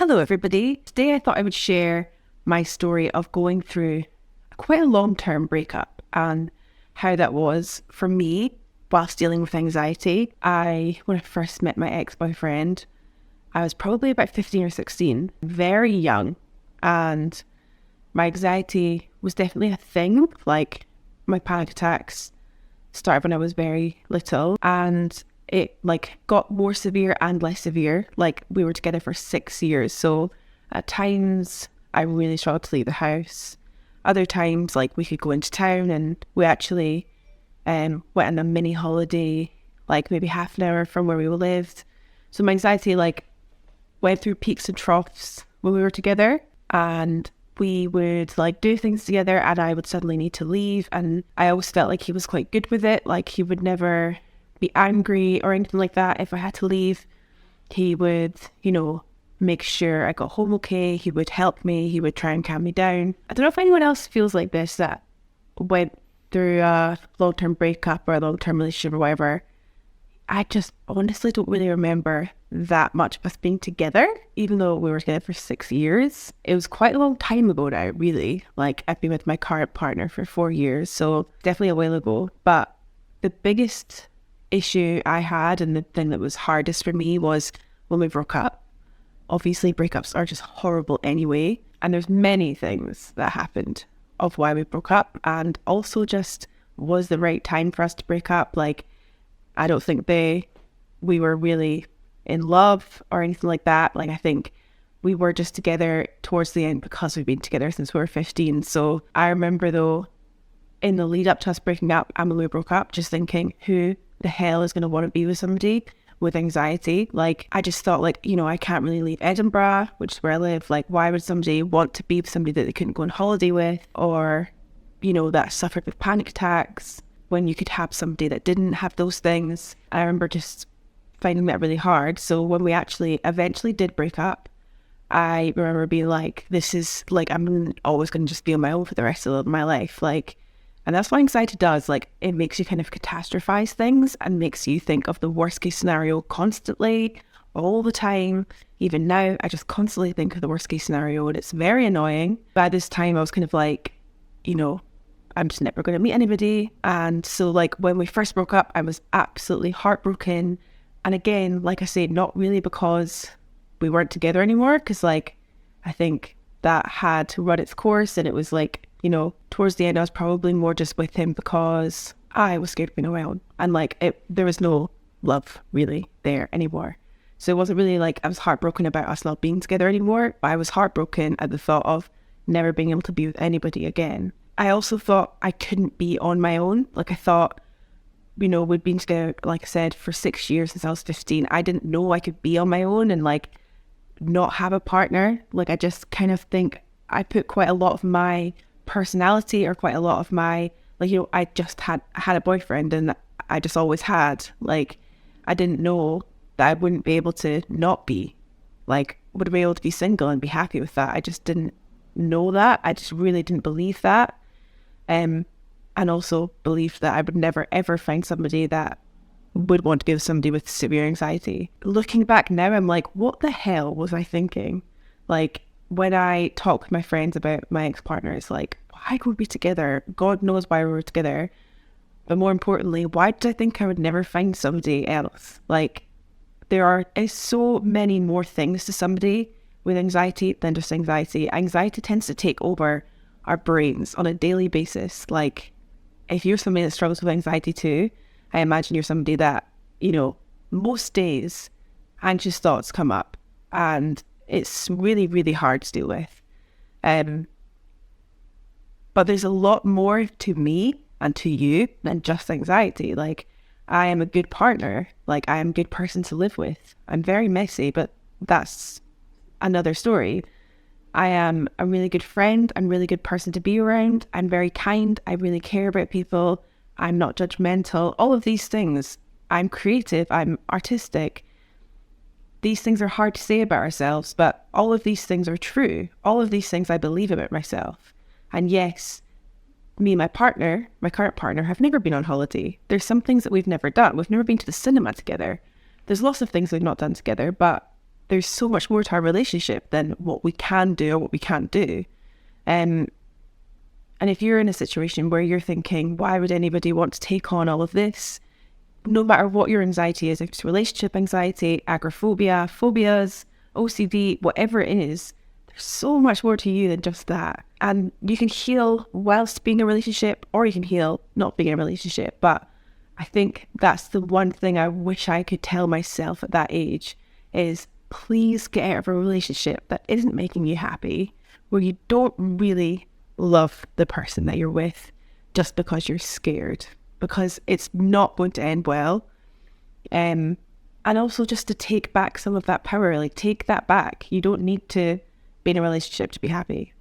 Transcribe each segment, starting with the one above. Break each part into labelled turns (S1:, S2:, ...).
S1: Hello, everybody. Today I thought I would share my story of going through quite a long-term breakup and how that was for me whilst dealing with anxiety. When I first met my ex-boyfriend, I was probably about 15 or 16, very young, and my anxiety was definitely a thing. Like, my panic attacks started when I was very little, and it got more severe and less severe. Like, we were together for 6 years, so at times I really struggled to leave the house. Other times, like, we could go into town, and we actually went on a mini holiday, like maybe half an hour from where we lived. So my anxiety went through peaks and troughs when we were together, and we would do things together, and I would suddenly need to leave, and I always felt like he was quite good with it. Like, he would never be angry or anything like that if I had to leave. He would, make sure I got home okay. He would help me. He would try and calm me down. I don't know if anyone else feels like this, that went through a long-term breakup or a long-term relationship or whatever. I just honestly don't really remember that much of us being together, even though we were together for 6 years. It was quite a long time ago now, really. Like, I've been with my current partner for 4 years, so definitely a while ago. But the biggest issue I had, and the thing that was hardest for me, was when we broke up. Obviously, breakups are just horrible anyway, and there's many things that happened of why we broke up, and also just was the right time for us to break up. Like, I don't think we were really in love or anything like that. Like, I think we were just together towards the end because we've been together since we were 15. So I remember, though, in the lead up to us breaking up and when we broke up, just thinking, who the hell is going to want to be with somebody with anxiety? Like, I just thought, I can't really leave Edinburgh, which is where I live. Like, why would somebody want to be with somebody that they couldn't go on holiday with, or, that suffered with panic attacks, when you could have somebody that didn't have those things? I remember just finding that really hard. So when we actually eventually did break up, I remember being like, this is I'm always going to just be on my own for the rest of my life. And that's what anxiety does. It makes you kind of catastrophize things and makes you think of the worst case scenario constantly, all the time. Even now, I just constantly think of the worst case scenario, and it's very annoying. By this time, I was kind of I'm just never going to meet anybody. And so when we first broke up, I was absolutely heartbroken. And again, like I said, not really because we weren't together anymore, because I think that had to run its course, and it was towards the end, I was probably more just with him because I was scared of being around, and there was no love really there anymore. So it wasn't really I was heartbroken about us not being together anymore, but I was heartbroken at the thought of never being able to be with anybody again. I also thought I couldn't be on my own. I thought, we'd been together, like I said, for 6 years since I was 15. I didn't know I could be on my own and not have a partner. I just kind of think I put quite a lot of my personality, or quite a lot of my, I just had a boyfriend, and I just always had. I didn't know that I wouldn't be able to not be, would be able to be single and be happy with that. I just didn't know that. I just really didn't believe that. And also believed that I would never ever find somebody that would want to be with somebody with severe anxiety. Looking back now, I'm like, what the hell was I thinking? When I talk with my friends about my ex-partners, why could we be together? God knows why we were together. But more importantly, why did I think I would never find somebody else? There is so many more things to somebody with anxiety than just anxiety. Anxiety tends to take over our brains on a daily basis. If you're somebody that struggles with anxiety too, I imagine you're somebody that, most days anxious thoughts come up, and it's really, really hard to deal with. But there's a lot more to me and to you than just anxiety. I am a good partner. I am a good person to live with. I'm very messy, but that's another story. I am a really good friend. I'm a really good person to be around. I'm very kind. I really care about people. I'm not judgmental. All of these things. I'm creative. I'm artistic. These things are hard to say about ourselves, but all of these things are true. All of these things I believe about myself. And yes, me and my partner, my current partner, have never been on holiday. There's some things that we've never done. We've never been to the cinema together. There's lots of things we've not done together, but there's so much more to our relationship than what we can do or what we can't do. And if you're in a situation where you're thinking, why would anybody want to take on all of this? No matter what your anxiety is, if it's relationship anxiety, agoraphobia, phobias, OCD, whatever it is, there's so much more to you than just that. And you can heal whilst being in a relationship, or you can heal not being in a relationship. But I think that's the one thing I wish I could tell myself at that age is, please get out of a relationship that isn't making you happy, where you don't really love the person that you're with just because you're scared, because it's not going to end well. And also just to take back some of that power, like take that back. You don't need to be in a relationship to be happy.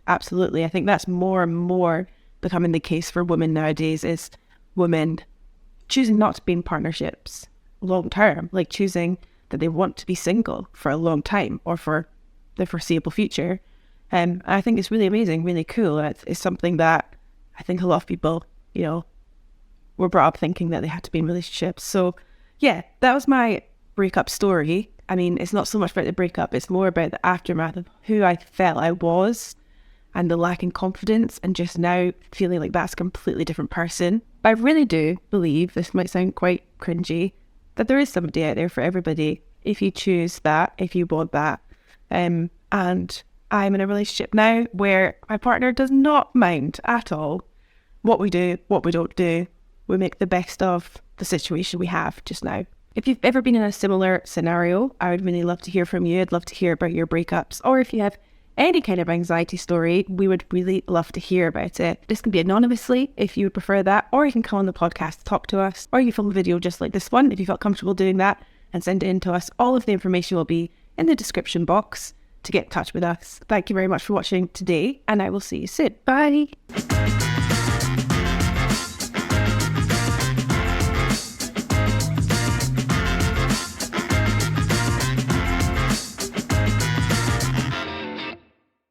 S1: Absolutely. I think that's more and more becoming the case for women nowadays, is women choosing not to be in partnerships long term, like choosing that they want to be single for a long time or for the foreseeable future. And I think it's really amazing, really cool. It's something that I think a lot of people, were brought up thinking that they had to be in relationships. So yeah, that was my breakup story. I mean, it's not so much about the breakup, it's more about the aftermath of who I felt I was and the lack in confidence, and just now feeling like that's a completely different person. But I really do believe, this might sound quite cringy, that there is somebody out there for everybody if you choose that, if you want that. And I'm in a relationship now where my partner does not mind at all what we do, what we don't do. We make the best of the situation we have just now. If you've ever been in a similar scenario, I would really love to hear from you. I'd love to hear about your breakups, or if you have any kind of anxiety story, we would really love to hear about it. This can be anonymously if you would prefer that, or you can come on the podcast to talk to us, or you can film a video just like this one if you felt comfortable doing that and send it in to us. All of the information will be in the description box to get in touch with us. Thank you very much for watching today, and I will see you soon. Bye.